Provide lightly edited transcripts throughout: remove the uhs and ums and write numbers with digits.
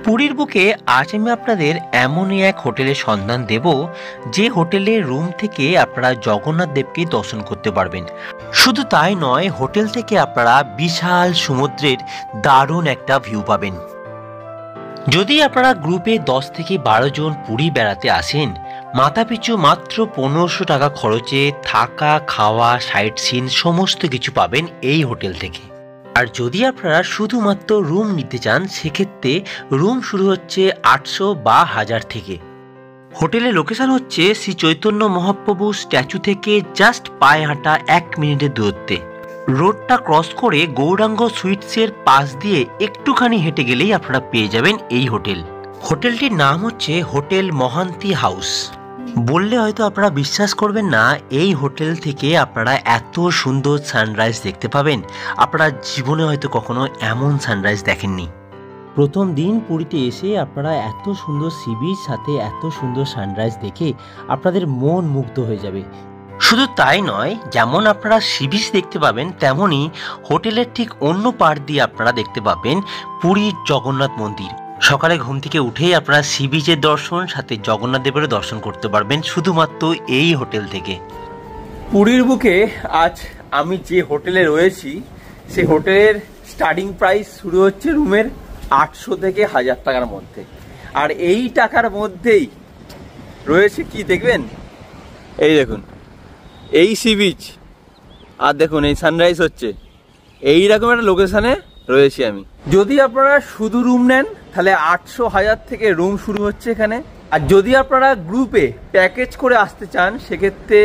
পুরীর বুকে আজ আমি আপনাদের এমনই এক হোটেলের সন্ধান দেব যে হোটেলের রুম থেকে আপনারা জগন্নাথ দেবকে দর্শন করতে পারবেন। শুধু তাই নয়, হোটেল থেকে আপনারা বিশাল সমুদ্রের দারুণ একটা ভিউ পাবেন। যদি আপনারা গ্রুপে 10 থেকে 12 জন পুরী বেড়াতে আসেন, মাথাপিছু মাত্র 1500 টাকা খরচে থাকা, খাওয়া, সাইট সিন সমস্ত কিছু পাবেন এই হোটেল থেকে। আর যদি আপনারা শুধুমাত্র রুম নিতে চান, সেক্ষেত্রে রুম শুরু হচ্ছে 800 বা 1000 থেকে। হোটেলের লোকেশন হচ্ছে শ্রী চৈতন্য মহাপ্রভু স্ট্যাচু থেকে জাস্ট পায়ে হাঁটা 1 মিনিটের দূরত্বে। রোডটা ক্রস করে গৌরাঙ্গ সুইটসের পাশ দিয়ে একটুখানি হেঁটে গেলেই আপনারা পেয়ে যাবেন এই হোটেল। হোটেলটির নাম হচ্ছে হোটেল মহান্তি হাউস। বললে হয়তো আপনারা বিশ্বাস করবেন না, এই হোটেল থেকে আপনারা এত সুন্দর সানরাইজ দেখতে পাবেন। আপনারা জীবনে হয়তো কখনো এমন সানরাইজ দেখেননি। প্রথম দিন পুরীতে এসে আপনারা এত সুন্দর সি বিচ সাথে এত সুন্দর সানরাইজ দেখে আপনাদের মন মুগ্ধ হয়ে যাবে। শুধু তাই নয়, যেমন আপনারা সি বিচ দেখতে পাবেন, তেমনই হোটেলের ঠিক অন্য পাড় দিয়ে আপনারা দেখতে পাবেন পুরীর জগন্নাথ মন্দির। সকালে ঘুম থেকে উঠেই আপনারা সি বিচের দর্শন সাথে জগন্নাথ দেবেরও দর্শন করতে পারবেন শুধুমাত্র এই হোটেল থেকে। পুরীর বুকে আজ আমি যে হোটেলে রয়েছি, সেই হোটেলের স্টার্টিং প্রাইস শুরু হচ্ছে রুমের 800 থেকে 1000 টাকার মধ্যে। আর এই টাকার মধ্যেই রয়েছে কি দেখবেন, এই দেখুন এই সি বিচ, আর দেখুন এই সানরাইজ হচ্ছে। এইরকম একটা লোকেশনে রয়েছি আমি। যদি আপনারা শুধু রুম নেন তাহলে 800-1000 থেকে রুম শুরু হচ্ছে এখানে। আর যদি আপনারা গ্রুপে প্যাকেজ করে আসতে চান, সেক্ষেত্রে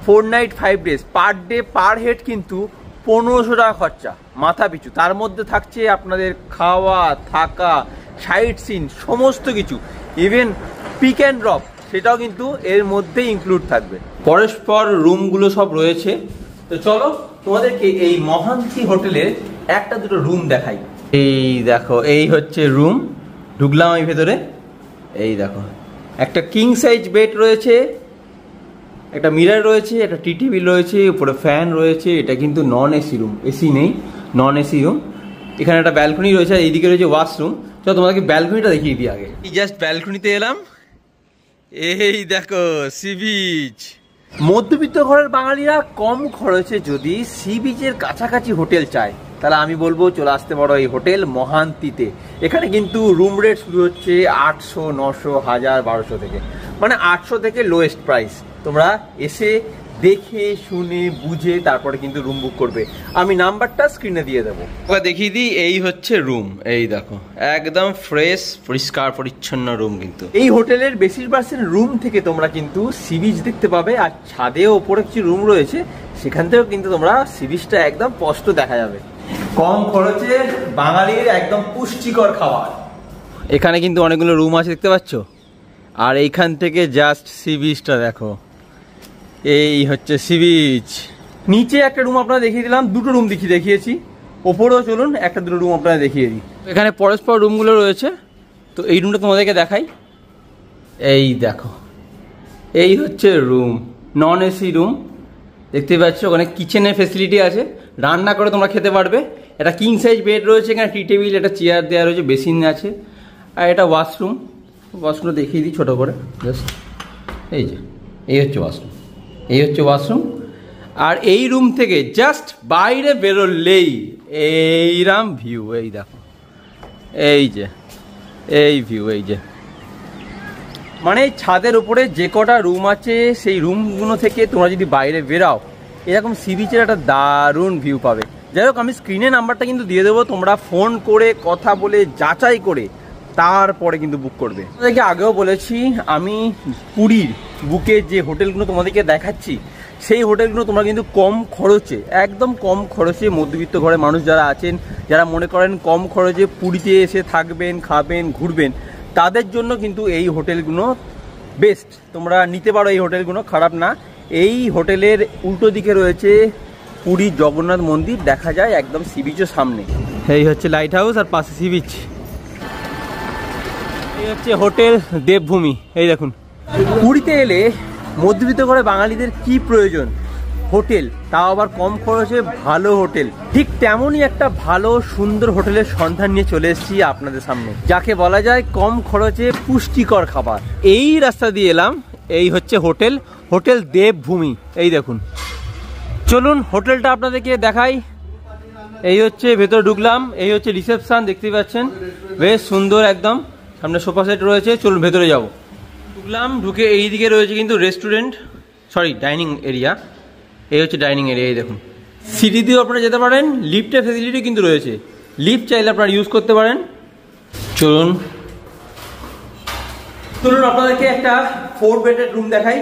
4 night 5 days per day per head কিন্তু 1500 টাকা খরচা মাথা পিছু। তার মধ্যে থাকছে আপনাদের খাওয়া, থাকা, সাইট সিন সমস্ত কিছু, ইভেন পিক অ্যান্ড ড্রপ, সেটাও কিন্তু এর মধ্যেই ইনক্লুড থাকবে। পরস্পর রুমগুলো সব রয়েছে। তো চলো তোমাদেরকে এই মহান্তি হোটেলের একটা দুটো রুম দেখাই। এই দেখো, এই হচ্ছে রুম। ঢুকলাম আমি ভেতরে। এই দেখো, একটা কিং সাইজ বেড রয়েছে, একটা মিরর রয়েছে, একটা টি টেবিল রয়েছে, উপরে ফ্যান রয়েছে। এটা কিন্তু নন এসি রুম, এসি নেই, নন এসি রুম। এখানে একটা ব্যালকনি রয়েছে, আর এইদিকে রয়েছে ওয়াশরুম। চলো তোমাদেরকে ব্যালকনিটা দেখিয়ে দিই আগে। এই জাস্ট ব্যালকনিতে এলাম, এই দেখো সি বিচ। মধ্যবিত্ত ঘরের বাঙালিরা কম খরচে যদি সি বিচের কাছাকাছি হোটেল চায়, তাহলে আমি বলবো চলে আসতে পারো এই হোটেল মহান্তিতে। এখানে কিন্তু রুম রেট শুরু হচ্ছে 800, 900, 1000, 1200 থেকে, মানে 800 থেকে লোয়েস্ট প্রাইস। তোমরা এসে দেখে শুনে বুঝে তারপরে কিন্তু রুম বুক করবে। আমি নাম্বারটা স্ক্রিনে দিয়ে দেবো, দেখিয়ে দিই। এই হচ্ছে রুম, এই দেখো একদম ফ্রেশ পরিষ্কার পরিচ্ছন্ন রুম। কিন্তু এই হোটেলের বেশিরভাগ রুম থেকে তোমরা কিন্তু সি বিচ দেখতে পাবে, আর ছাদে ওপরে কিছু রুম রয়েছে, সেখান থেকেও কিন্তু তোমরা সি বিচটা একদম স্পষ্ট দেখা যাবে। কম খরচে বাঙালির একদম পুষ্টিকর খাবার। এখানে কিন্তু অনেকগুলো রুম আছে দেখতে পাচ্ছ, আর এইখান থেকে জাস্ট সি বিচটা দেখো। এই হচ্ছে সি বিচ। নিচে একটা রুম আপনারা দেখিয়ে দিলাম, দুটো রুম দেখিয়েছি। ওপরেও চলুন একটা দুটো রুম আপনারা দেখিয়ে দিই। এখানে পরস্পর রুমগুলো রয়েছে। তো এই রুমটা তোমাদেরকে দেখাই। এই দেখো, এই হচ্ছে রুম, নন এসি রুম দেখতে পাচ্ছ। ওখানে কিচেনের ফেসিলিটি আছে, রান্না করে তোমরা খেতে পারবে। একটা কিং সাইজ বেড রয়েছে, এখানে টি টেবিল, একটা চেয়ার দেওয়া রয়েছে, বেসিন আছে। আর এটা ওয়াশরুম। ওয়াশরুমটা দেখিয়ে দিই ছোটো করে জাস্ট। এই যে এই হচ্ছে ওয়াশরুম, এই হচ্ছে ওয়াশরুম। আর এই রুম থেকে জাস্ট বাইরে বেরোলেই এইরকম ভিউ। এই দেখো, এই যে এই ভিউ, এই যে মানে ছাদের উপরে যে কটা রুম আছে, সেই রুমগুলো থেকে তোমরা যদি বাইরে বেরাও, এরকম সি বিচের একটা দারুণ ভিউ পাবে। যাই হোক, আমি স্ক্রিনে নাম্বারটা কিন্তু দিয়ে দেবো, তোমরা ফোন করে কথা বলে যাচাই করে তারপরে কিন্তু বুক করবে। তোমাদেরকে আগেও বলেছি, আমি পুরীর বুকে যে হোটেলগুলো তোমাদেরকে দেখাচ্ছি, সেই হোটেলগুলো তোমরা কিন্তু কম খরচে, একদম কম খরচে, মধ্যবিত্ত ঘরের মানুষ যারা আছেন, যারা মনে করেন কম খরচে পুরীতে এসে থাকবেন, খাবেন, ঘুরবেন, তাদের জন্য কিন্তু এই হোটেলগুলো বেস্ট। তোমরা নিতে পারো এই হোটেলগুলো, খারাপ না। এই হোটেলের উল্টো দিকে রয়েছে পুরী জগন্নাথ মন্দির, দেখা যায় একদম সি বিচের সামনে। এই হচ্ছে লাইট হাউস, আর পাশে সি বিচ। এই হচ্ছে হোটেল দেবভূমি। এই দেখুন, পুরীতে এলে মধ্যবিত্ত ঘরে বাঙালিদের কি প্রয়োজন, হোটেল, তাও আবার কম খরচে ভালো হোটেল, ঠিক তেমনই একটা ভালো সুন্দর হোটেলের সন্ধান নিয়ে চলে এসেছি আপনাদের সামনে, যাকে বলা যায় কম খরচে পুষ্টিকর খাবার। এই রাস্তা দিয়ে এলাম, এই হচ্ছে হোটেল, হোটেল দেবভূমি। এই দেখুন, চলুন হোটেলটা আপনাদেরকে দেখাই। এই হচ্ছে ভেতরে ঢুকলাম, এই হচ্ছে রিসেপশন, দেখতেই পাচ্ছেন বেশ সুন্দর একদম, সামনে সোফা সেট রয়েছে। চলুন ভেতরে যাব। ঢুকলাম, ঢুকে এই দিকে রয়েছে কিন্তু রেস্টুরেন্ট, সরি ডাইনিং এরিয়া। এই হচ্ছে ডাইনিং এরিয়া। এই দেখুন, সিঁড়ি দিয়েও আপনারা যেতে পারেন, লিফটের ফেসিলিটি কিন্তু রয়েছে, লিফট চাইলে আপনারা ইউজ করতে পারেন। চলুন চলুন আপনাদেরকে একটা 4 বেডের রুম দেখাই।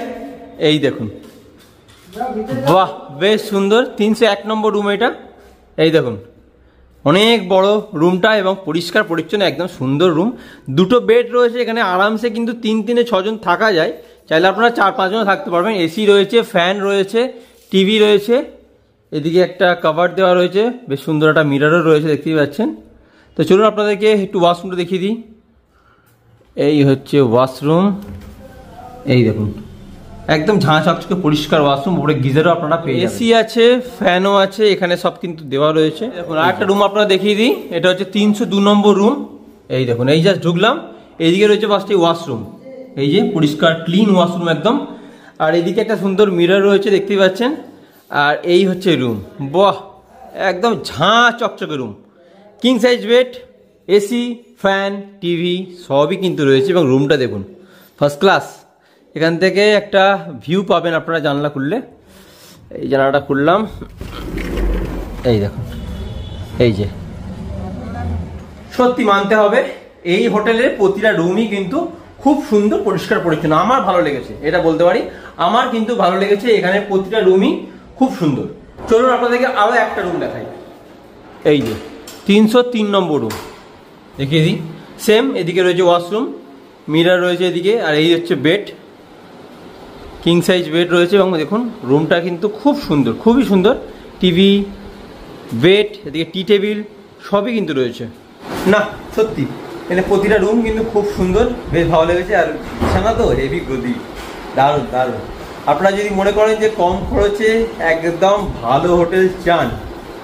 এই দেখুন, বাহ বেশ সুন্দর, 301 নম্বর রুম এটা। এই দেখুন, অনেক বড় রুমটা এবং পরিষ্কার পরিচ্ছন্ন, একদম সুন্দর রুম। 2টো বেড রয়েছে এখানে, আরামসে কিন্তু 3-6 জন থাকা যায়, চাইলে আপনারা 4-5 জন থাকতে পারবেন। এসি রয়েছে, ফ্যান রয়েছে, টিভি রয়েছে, এদিকে একটা কভার দেওয়া রয়েছে, বেশ সুন্দর একটা মিররও রয়েছে, দেখতেই পাচ্ছেন। তো চলুন আপনাদেরকে একটু ওয়াশরুমটা দেখিয়ে দিই। এই হচ্ছে ওয়াশরুম, এই দেখুন একদম ঝাঁ চকচকে পরিষ্কার ওয়াশরুম, উপরে গিজারও আপনারা পেয়ে যাবেন। এসি আছে, ফ্যানও আছে, এখানে সব কিন্তু দেওয়া রয়েছে। দেখুন আরেকটা রুম আপনারা দেখিয়ে দিই, এটা হচ্ছে 302 নম্বর রুম। এই দেখুন, এই জাস্ট ঢুকলাম, এইদিকে রয়েছে ফার্স্টে ওয়াশরুম, এই যে পরিষ্কার ক্লিন ওয়াশরুম একদম। আর এইদিকে একটা সুন্দর মিরর রয়েছে, দেখতেই পাচ্ছেন। আর এই হচ্ছে রুম, বাহ একদম ঝাঁ চকচকে room, king size bed, AC, fan, TV সবই কিন্তু রয়েছে। এবং রুমটা দেখুন ফার্স্ট ক্লাস, এখান থেকে একটা ভিউ পাবেন আপনারা জানলা খুললে। এই জানলাটা খুললাম, এই দেখুন, এই যে সত্যি মানতে হবে এই হোটেলের প্রতিটা রুমই কিন্তু খুব সুন্দর পরিষ্কার পরিচ্ছন্ন। আমার ভালো লেগেছে, এটা বলতে পারি, আমার কিন্তু ভালো লেগেছে, এখানে প্রতিটা রুমই খুব সুন্দর। চলুন আপনাদেরকে আরো একটা রুম দেখাই। এই যে 303 নম্বর রুম দেখিয়ে দিই, সেম এদিকে রয়েছে ওয়াশরুম, মিরর রয়েছে এদিকে, আর এই হচ্ছে বেড, কিং সাইজ বেড রয়েছে। এবং দেখুন রুমটা কিন্তু খুব সুন্দর, খুবই সুন্দর, টিভি, বেড, এদিকে টি টেবিল সবই কিন্তু রয়েছে। না সত্যি এখানে প্রতিটা রুম কিন্তু খুব সুন্দর, বেশ ভালো লেগেছে। আর বিছানা তো হেভি গদি, দারুণ দারুণ। আপনারা যদি মনে করেন যে কম খরচে একদম ভালো হোটেল চান,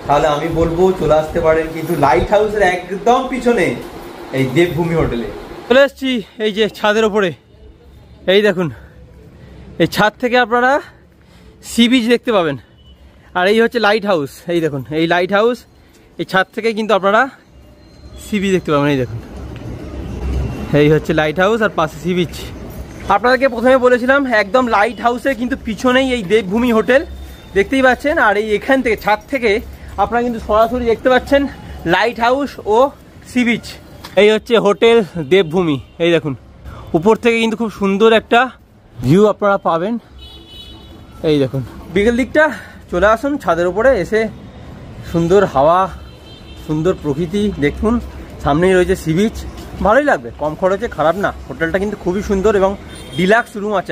তাহলে আমি বলবো চলে আসতে পারেন, কিন্তু লাইট হাউসের একদম পিছনে এই দেবভূমি হোটেলে। চলে এসছি এই যে ছাদের ওপরে, এই দেখুন এই ছাদ থেকে আপনারা সি বিচ দেখতে পাবেন। আর এই হচ্ছে লাইট হাউস, এই দেখুন এই লাইট হাউস, এই ছাদ থেকে কিন্তু আপনারা সি বিচ দেখতে পাবেন। এই দেখুন এই হচ্ছে লাইট হাউস আর পাশে সি বিচ। আপনাদেরকে প্রথমে বলেছিলাম একদম লাইট হাউসের কিন্তু পিছনেই এই দেবভূমি হোটেল, দেখতেই পাচ্ছেন। আর এই এখান থেকে ছাদ থেকে আপনারা কিন্তু সরাসরি দেখতে পাচ্ছেন লাইট হাউস ও সি বিচ। এই হচ্ছে হোটেল দেবভূমি, এই দেখুন উপর থেকে কিন্তু খুব সুন্দর একটা ভিউ আপনারা পাবেন। এই দেখুন বিকেল দিকটা চলে আসুন ছাদের উপরে, এসে সুন্দর হাওয়া, সুন্দর প্রকৃতি দেখুন, সামনেই রয়েছে সি বিচ, ভালোই লাগবে, কম খরচে, খারাপ না। হোটেলটা কিন্তু খুবই সুন্দর এবং ডিলাক্স রুম আছে।